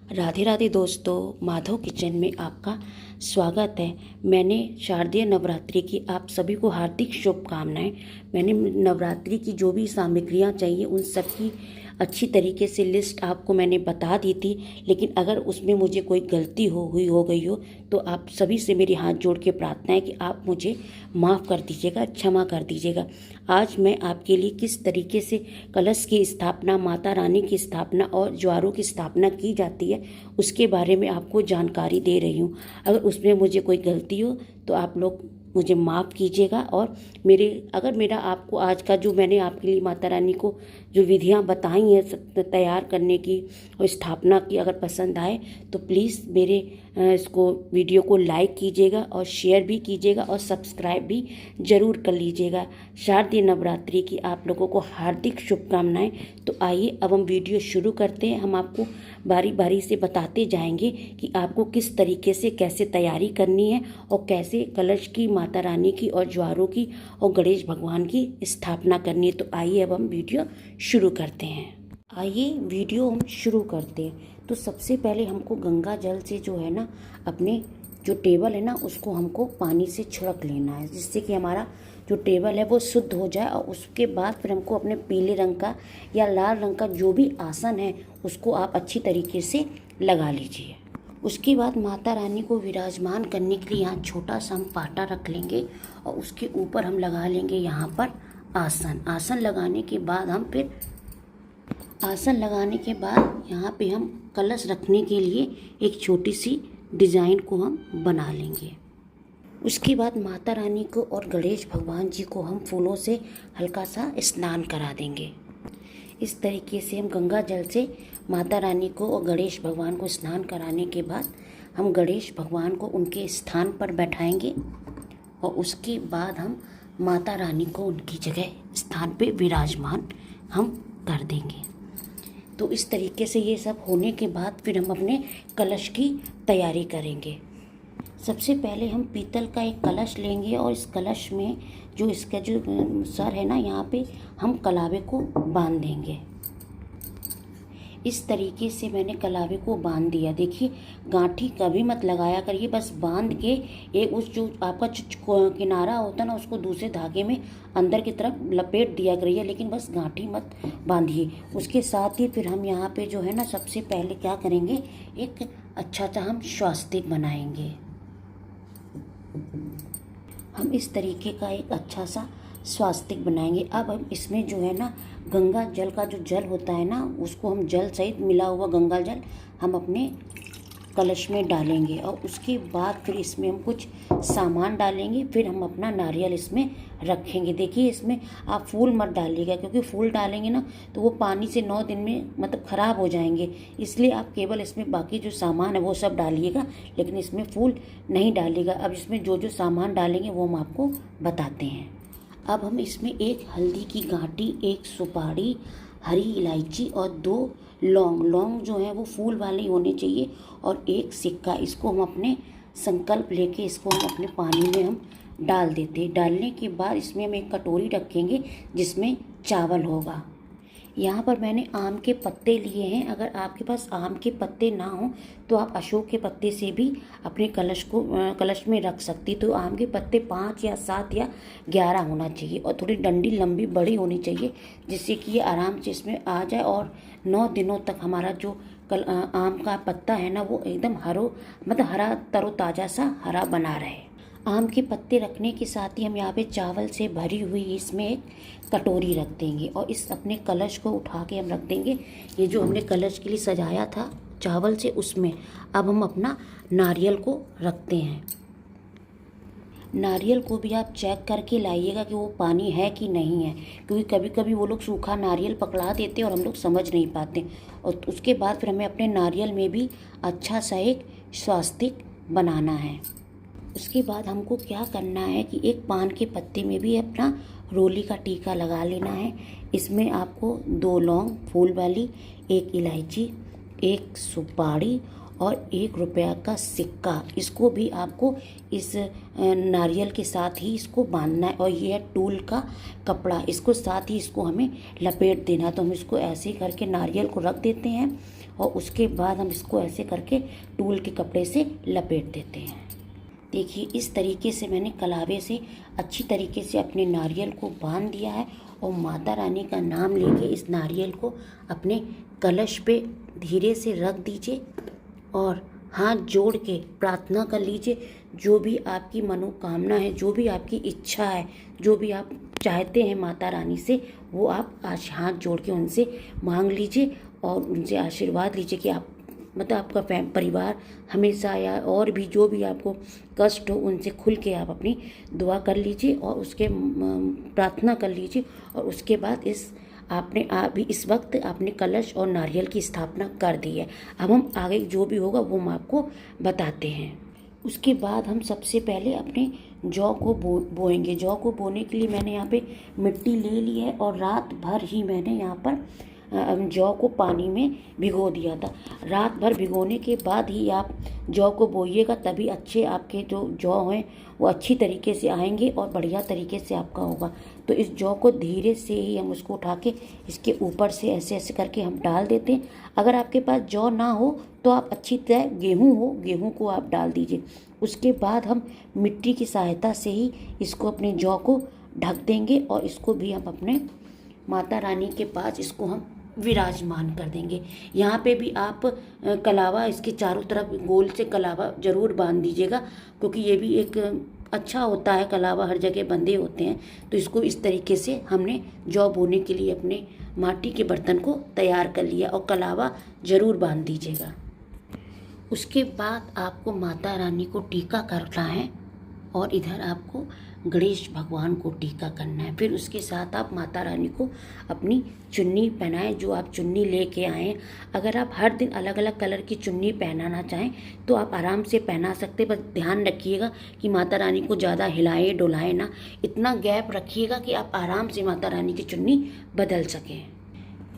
राधे राधे दोस्तों, माधव किचन में आपका स्वागत है। मैंने शारदीय नवरात्रि की आप सभी को हार्दिक शुभकामनाएं। मैंने नवरात्रि की जो भी सामग्रियां चाहिए उन सब की अच्छी तरीके से लिस्ट आपको मैंने बता दी थी, लेकिन अगर उसमें मुझे कोई गलती हो गई हो तो आप सभी से मेरी हाथ जोड़ के प्रार्थना है कि आप मुझे माफ़ कर दीजिएगा, क्षमा कर दीजिएगा। आज मैं आपके लिए किस तरीके से कलश की स्थापना, माता रानी की स्थापना और ज्वारों की स्थापना की जाती है उसके बारे में आपको जानकारी दे रही हूँ। अगर उसमें मुझे कोई गलती हो तो आप लोग मुझे माफ़ कीजिएगा। और मेरा आपको आज का जो मैंने आपके लिए माता रानी को जो विधियां बताई हैं तैयार करने की और स्थापना की, अगर पसंद आए तो प्लीज़ मेरे इसको वीडियो को लाइक कीजिएगा और शेयर भी कीजिएगा और सब्सक्राइब भी ज़रूर कर लीजिएगा। शारदीय नवरात्रि की आप लोगों को हार्दिक शुभकामनाएं। तो आइए अब हम वीडियो शुरू करते हैं। हम आपको बारी बारी से बताते जाएंगे कि आपको किस तरीके से कैसे तैयारी करनी है और कैसे कलश की, माता रानी की और ज्वारों की और गणेश भगवान की स्थापना करनी है। तो आइए अब हम वीडियो शुरू करते हैं। आइए वीडियो हम शुरू करते हैं। तो सबसे पहले हमको गंगा जल से जो है ना, अपने जो टेबल है ना उसको हमको पानी से छिड़क लेना है, जिससे कि हमारा जो टेबल है वो शुद्ध हो जाए। और उसके बाद फिर हमको अपने पीले रंग का या लाल रंग का जो भी आसन है उसको आप अच्छी तरीके से लगा लीजिए। उसके बाद माता रानी को विराजमान करने के लिए यहाँ छोटा सा हम पाटा रख लेंगे और उसके ऊपर हम लगा लेंगे यहाँ पर आसन। आसन लगाने के बाद यहाँ पे हम कलश रखने के लिए एक छोटी सी डिज़ाइन को हम बना लेंगे। उसके बाद माता रानी को और गणेश भगवान जी को हम फूलों से हल्का सा स्नान करा देंगे। इस तरीके से हम गंगा जल से माता रानी को और गणेश भगवान को स्नान कराने के बाद हम गणेश भगवान को उनके स्थान पर बैठाएंगे और उसके बाद हम माता रानी को उनकी जगह स्थान पे विराजमान हम कर देंगे। तो इस तरीके से ये सब होने के बाद फिर हम अपने कलश की तैयारी करेंगे। सबसे पहले हम पीतल का एक कलश लेंगे और इस कलश में जो इसका जो सर है ना, यहाँ पे हम कलावे को बांध देंगे। इस तरीके से मैंने कलावे को बांध दिया। देखिए, गांठी कभी मत लगाया करिए, बस बांध के एक उस जो आपका किनारा होता है ना उसको दूसरे धागे में अंदर की तरफ लपेट दिया करिए, लेकिन बस गांठी मत बांधिए। उसके साथ ही फिर हम यहाँ पे जो है ना, सबसे पहले क्या करेंगे, एक अच्छा सा हम स्वास्तिक बनाएंगे। हम इस तरीके का एक अच्छा सा स्वास्तिक बनाएंगे। अब हम इसमें जो है ना, गंगा जल का जो जल होता है ना, उसको हम जल सहित मिला हुआ गंगा जल हम अपने कलश में डालेंगे और उसके बाद फिर इसमें हम कुछ सामान डालेंगे। फिर हम अपना नारियल इसमें रखेंगे। देखिए, इसमें आप फूल मत डालिएगा, क्योंकि फूल डालेंगे ना तो वो पानी से 9 दिन में मतलब ख़राब हो जाएंगे। इसलिए आप केवल इसमें बाकी जो सामान है वो सब डालिएगा, लेकिन इसमें फूल नहीं डालिएगा। अब इसमें जो जो सामान डालेंगे वो हम आपको बताते हैं। अब हम इसमें एक हल्दी की गांठी, एक सुपारी, हरी इलायची और 2 लौंग जो है वो फूल वाले होने चाहिए, और एक सिक्का। इसको हम अपने संकल्प लेके इसको हम अपने पानी में हम डाल देते हैं। डालने के बाद इसमें हम एक कटोरी रखेंगे जिसमें चावल होगा। यहाँ पर मैंने आम के पत्ते लिए हैं। अगर आपके पास आम के पत्ते ना हो तो आप अशोक के पत्ते से भी अपने कलश में रख सकती। तो आम के पत्ते 5 या 7 या 11 होना चाहिए और थोड़ी डंडी लंबी बड़ी होनी चाहिए, जिससे कि ये आराम से इसमें आ जाए और 9 दिनों तक हमारा जो आम का पत्ता है ना वो एकदम हरा तरोताज़ा सा हरा बना रहे। आम के पत्ते रखने के साथ ही हम यहाँ पे चावल से भरी हुई इसमें एक कटोरी रख देंगे और इस अपने कलश को उठा के हम रख देंगे। ये जो हमने कलश के लिए सजाया था चावल से, उसमें अब हम अपना नारियल को रखते हैं। नारियल को भी आप चेक करके लाइएगा कि वो पानी है कि नहीं है, क्योंकि कभी कभी वो लोग सूखा नारियल पकड़ा देते हैं और हम लोग समझ नहीं पाते। और उसके बाद फिर हमें अपने नारियल में भी अच्छा सा एक स्वास्तिक बनाना है। उसके बाद हमको क्या करना है कि एक पान के पत्ते में भी अपना रोली का टीका लगा लेना है। इसमें आपको 2 लौंग फूल वाली, 1 इलायची, 1 सुपारी और 1 रुपया का सिक्का, इसको भी आपको इस नारियल के साथ ही इसको बांधना है। और ये है टूल का कपड़ा, इसको साथ ही इसको हमें लपेट देना। तो हम इसको ऐसे ही करके नारियल को रख देते हैं और उसके बाद हम इसको ऐसे करके टूल के कपड़े से लपेट देते हैं। देखिए इस तरीके से मैंने कलावे से अच्छी तरीके से अपने नारियल को बांध दिया है और माता रानी का नाम लेके इस नारियल को अपने कलश पे धीरे से रख दीजिए और हाथ जोड़ के प्रार्थना कर लीजिए। जो भी आपकी मनोकामना है, जो भी आपकी इच्छा है, जो भी आप चाहते हैं माता रानी से, वो आप आज हाथ जोड़ के उनसे मांग लीजिए और उनसे आशीर्वाद लीजिए कि आप मतलब आपका परिवार हमेशा या और भी जो भी आपको कष्ट हो उनसे खुल के आप अपनी दुआ कर लीजिए और उसके प्रार्थना कर लीजिए। और उसके बाद इस वक्त आपने कलश और नारियल की स्थापना कर दी है। अब हम आगे जो भी होगा वो हम आपको बताते हैं। उसके बाद हम सबसे पहले अपने जौ को बोएंगे। जौ को बोने के लिए मैंने यहाँ पे मिट्टी ले ली है और रात भर ही मैंने यहाँ पर जौ को पानी में भिगो दिया था। रात भर भिगोने के बाद ही आप जौ को बोइएगा, तभी अच्छे आपके जो जौ हैं वो अच्छी तरीके से आएंगे और बढ़िया तरीके से आपका होगा। तो इस जौ को धीरे से ही हम उसको उठा के इसके ऊपर से ऐसे ऐसे करके हम डाल देते हैं। अगर आपके पास जौ ना हो तो आप अच्छी तरह गेहूँ को आप डाल दीजिए। उसके बाद हम मिट्टी की सहायता से ही इसको अपने जौ को ढक देंगे और इसको भी हम अपने माता रानी के पास इसको हम विराजमान कर देंगे। यहाँ पे भी आप कलावा इसके चारों तरफ गोल से कलावा जरूर बांध दीजिएगा, क्योंकि ये भी एक अच्छा होता है। कलावा हर जगह बंधे होते हैं, तो इसको इस तरीके से हमने जौ बोने के लिए अपने माटी के बर्तन को तैयार कर लिया और कलावा जरूर बांध दीजिएगा। उसके बाद आपको माता रानी को टीका करना है और इधर आपको गणेश भगवान को टीका करना है। फिर उसके साथ आप माता रानी को अपनी चुन्नी पहनाएं, जो आप चुन्नी लेके आए हैं। अगर आप हर दिन अलग अलग कलर की चुन्नी पहनाना चाहें तो आप आराम से पहना सकते, बस ध्यान रखिएगा कि माता रानी को ज़्यादा हिलाएं डुलाएं ना, इतना गैप रखिएगा कि आप आराम से माता रानी की चुन्नी बदल सकें।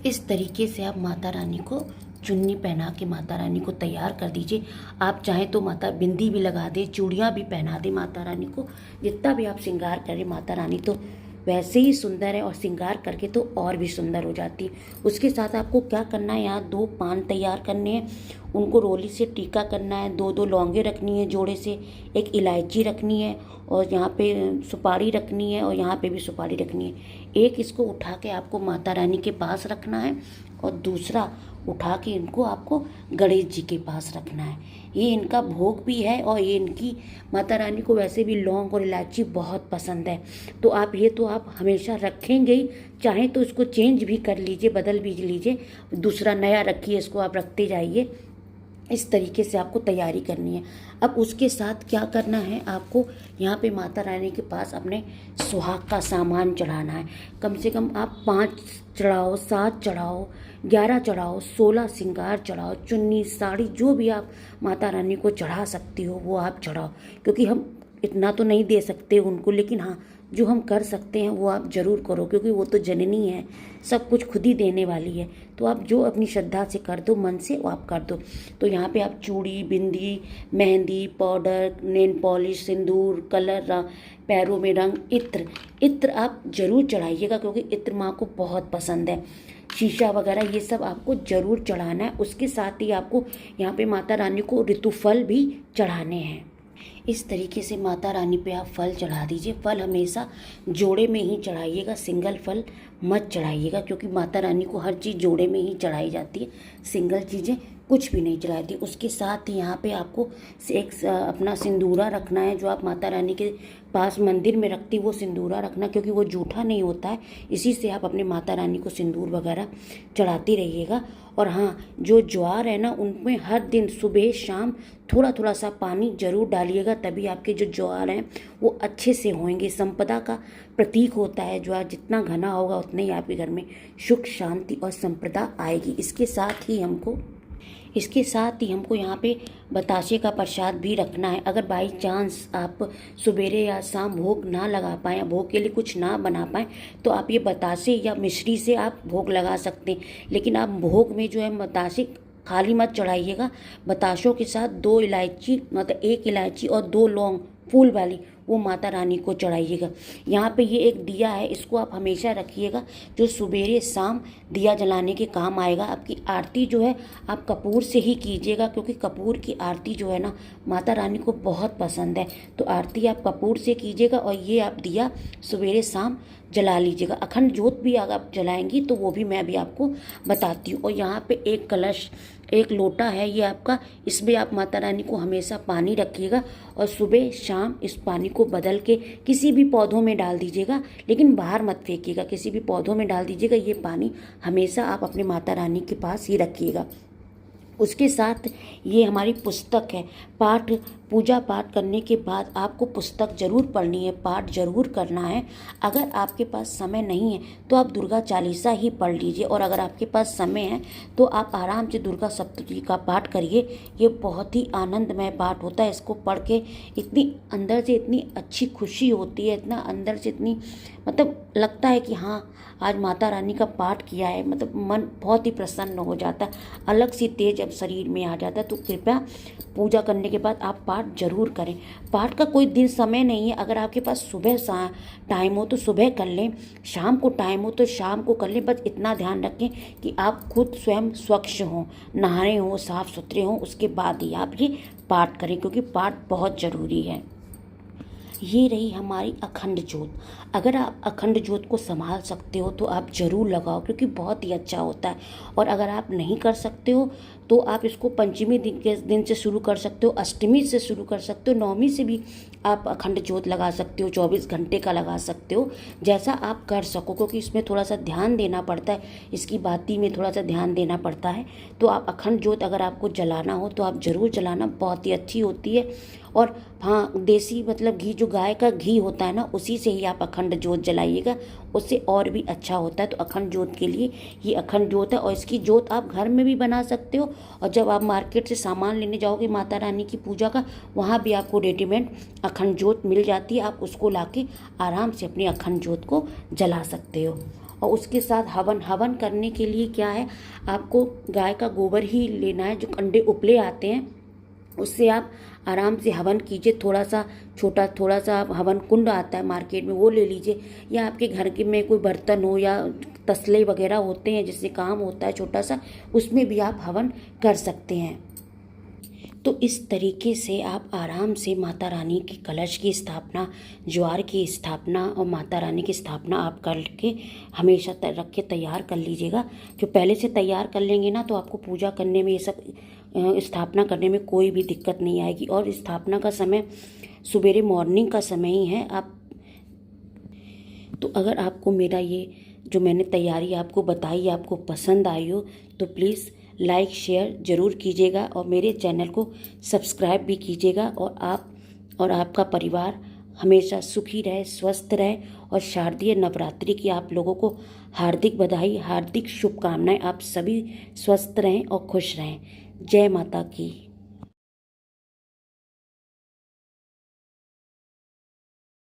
इस तरीके से आप माता रानी को चुन्नी पहना के माता रानी को तैयार कर दीजिए। आप चाहें तो माता बिंदी भी लगा दे, चूड़ियाँ भी पहना दे माता रानी को। जितना भी आप श्रृंगार करें माता रानी तो वैसे ही सुंदर है और श्रृंगार करके तो और भी सुंदर हो जाती है। उसके साथ आपको क्या करना है, यहाँ 2 पान तैयार करने हैं, उनको रोली से टीका करना है। 2 लौंगे रखनी है जोड़े से, 1 इलायची रखनी है और यहाँ पे सुपारी रखनी है और यहाँ पे भी सुपारी रखनी है। एक इसको उठा के आपको माता रानी के पास रखना है और दूसरा उठा के इनको आपको गणेश जी के पास रखना है। ये इनका भोग भी है और ये इनकी माता रानी को वैसे भी लौंग और इलायची बहुत पसंद है, तो आप हमेशा रखेंगे ही। चाहे तो इसको चेंज भी कर लीजिए, बदल भी लीजिए, दूसरा नया रखिए, इसको आप रखते जाइए। इस तरीके से आपको तैयारी करनी है। अब उसके साथ क्या करना है, आपको यहाँ पे माता रानी के पास अपने सुहाग का सामान चढ़ाना है। कम से कम आप 5 चढ़ाओ, 7 चढ़ाओ, 11 चढ़ाओ, 16 श्रृंगार चढ़ाओ, चुन्नी साड़ी जो भी आप माता रानी को चढ़ा सकती हो वो आप चढ़ाओ। क्योंकि हम इतना तो नहीं दे सकते उनको, लेकिन हाँ जो हम कर सकते हैं वो आप ज़रूर करो, क्योंकि वो तो जननी है, सब कुछ खुद ही देने वाली है। तो आप जो अपनी श्रद्धा से कर दो, मन से वो आप कर दो। तो यहाँ पे आप चूड़ी, बिंदी, मेहंदी, पाउडर, नेल पॉलिश, सिंदूर, कलर, पैरों में रंग, इत्र आप ज़रूर चढ़ाइएगा, क्योंकि इत्र माँ को बहुत पसंद है। शीशा वगैरह ये सब आपको ज़रूर चढ़ाना है। उसके साथ ही आपको यहाँ पे माता रानी को ऋतुफल भी चढ़ाने हैं। इस तरीके से माता रानी पे आप फल चढ़ा दीजिए। फल हमेशा जोड़े में ही चढ़ाइएगा, सिंगल फल मत चढ़ाइएगा, क्योंकि माता रानी को हर चीज़ जोड़े में ही चढ़ाई जाती है, सिंगल चीज़ें कुछ भी नहीं चढ़ाती। उसके साथ ही यहाँ पे आपको एक अपना सिंदूरा रखना है, जो आप माता रानी के पास मंदिर में रखती वो सिंदूरा रखना, क्योंकि वो जूठा नहीं होता है। इसी से आप अपने माता रानी को सिंदूर वगैरह चढ़ाती रहिएगा। और हाँ, जो ज्वार है ना, उनमें हर दिन सुबह शाम थोड़ा थोड़ा सा पानी जरूर डालिएगा, तभी आपके जो ज्वार हैं वो अच्छे से होंगे। संपदा का प्रतीक होता है ज्वार, जितना घना होगा उतने ही आपके घर में सुख शांति और संपदा आएगी। इसके साथ ही हमको यहाँ पे बताशे का प्रसाद भी रखना है। अगर बाई चांस आप सवेरे या शाम भोग ना लगा पाएँ, भोग के लिए कुछ ना बना पाएँ, तो आप ये बताशे या मिश्री से आप भोग लगा सकते हैं। लेकिन आप भोग में जो है बताशे खाली मत चढ़ाइएगा, बताशों के साथ 2 इलायची, मतलब 1 इलायची और 2 लौंग फूल वाली, वो माता रानी को चढ़ाइएगा। यहाँ पे ये एक दिया है, इसको आप हमेशा रखिएगा, जो सवेरे शाम दिया जलाने के काम आएगा। आपकी आरती जो है आप कपूर से ही कीजिएगा, क्योंकि कपूर की आरती जो है ना माता रानी को बहुत पसंद है। तो आरती आप कपूर से कीजिएगा और ये आप दिया सवेरे शाम जला लीजिएगा। अखंड जोत भी अगर आप जलाएंगी तो वो भी मैं भी आपको बताती हूँ। और यहाँ पे एक कलश, एक लोटा है ये आपका, इसमें आप माता रानी को हमेशा पानी रखिएगा और सुबह शाम इस पानी को बदल के किसी भी पौधों में डाल दीजिएगा, लेकिन बाहर मत फेंकिएगा, किसी भी पौधों में डाल दीजिएगा। ये पानी हमेशा आप अपने माता रानी के पास ही रखिएगा। उसके साथ ये हमारी पुस्तक है, पाठ, पूजा पाठ करने के बाद आपको पुस्तक जरूर पढ़नी है, पाठ जरूर करना है। अगर आपके पास समय नहीं है तो आप दुर्गा चालीसा ही पढ़ लीजिए, और अगर आपके पास समय है तो आप आराम से दुर्गा सप्तशती का पाठ करिए। ये बहुत ही आनंदमय पाठ होता है, इसको पढ़ के इतनी अंदर से इतनी अच्छी खुशी होती है, इतना अंदर से इतनी मतलब लगता है कि हाँ आज माता रानी का पाठ किया है, मतलब मन बहुत ही प्रसन्न हो जाता है, अलग सी तेज जब शरीर में आ जाता है। तो कृपया पूजा करने के बाद आप पाठ जरूर करें। पाठ का कोई दिन समय नहीं है, अगर आपके पास सुबह टाइम हो तो सुबह कर लें, शाम को टाइम हो तो शाम को कर लें। बस इतना ध्यान रखें कि आप खुद स्वयं स्वच्छ हों, नहाए हों, साफ सुथरे हों, उसके बाद ही आप ये पाठ करें, क्योंकि पाठ बहुत ज़रूरी है। ये रही हमारी अखंड ज्योत। अगर आप अखंड ज्योत को संभाल सकते हो तो आप ज़रूर लगाओ, क्योंकि बहुत ही अच्छा होता है। और अगर आप नहीं कर सकते हो तो आप इसको पंचमी दिन से शुरू कर सकते हो, अष्टमी से शुरू कर सकते हो, नवमी से भी आप अखंड ज्योत लगा सकते हो, 24 घंटे का लगा सकते हो, जैसा आप कर सको, क्योंकि इसमें थोड़ा सा ध्यान देना पड़ता है, इसकी बाती में थोड़ा सा ध्यान देना पड़ता है। तो आप अखंड ज्योत अगर आपको जलाना हो तो आप ज़रूर जलाना, बहुत ही अच्छी होती है। और हाँ, देसी मतलब घी, जो गाय का घी होता है ना, उसी से ही आप अखंड ज्योत जलाइएगा, उससे और भी अच्छा होता है। तो अखंड ज्योत के लिए ये अखंड ज्योत है, और इसकी ज्योत आप घर में भी बना सकते हो, और जब आप मार्केट से सामान लेने जाओगे माता रानी की पूजा का, वहाँ भी आपको रेडीमेड अखंड ज्योत मिल जाती है, आप उसको लाके आराम से अपनी अखंड ज्योत को जला सकते हो। और उसके साथ हवन करने के लिए क्या है, आपको गाय का गोबर ही लेना है, जो कंडे उपले आते हैं उससे आप आराम से हवन कीजिए। थोड़ा सा हवन कुंड आता है मार्केट में, वो ले लीजिए, या आपके घर के में कोई बर्तन हो या तसले वगैरह होते हैं जिससे काम होता है छोटा सा, उसमें भी आप हवन कर सकते हैं। तो इस तरीके से आप आराम से माता रानी की कलश की स्थापना, ज्वार की स्थापना और माता रानी की स्थापना आप करके हमेशा रख के तैयार कर लीजिएगा। जो पहले से तैयार कर लेंगे ना तो आपको पूजा करने में, ये सब स्थापना करने में कोई भी दिक्कत नहीं आएगी। और स्थापना का समय सुबेरे मॉर्निंग का समय ही है। आप तो अगर आपको मेरा ये जो मैंने तैयारी आपको बताई आपको पसंद आई हो तो प्लीज़ लाइक शेयर ज़रूर कीजिएगा, और मेरे चैनल को सब्सक्राइब भी कीजिएगा। और आप और आपका परिवार हमेशा सुखी रहे, स्वस्थ रहे। और शारदीय नवरात्रि की आप लोगों को हार्दिक बधाई, हार्दिक शुभकामनाएं। आप सभी स्वस्थ रहें और खुश रहें। जय माता की।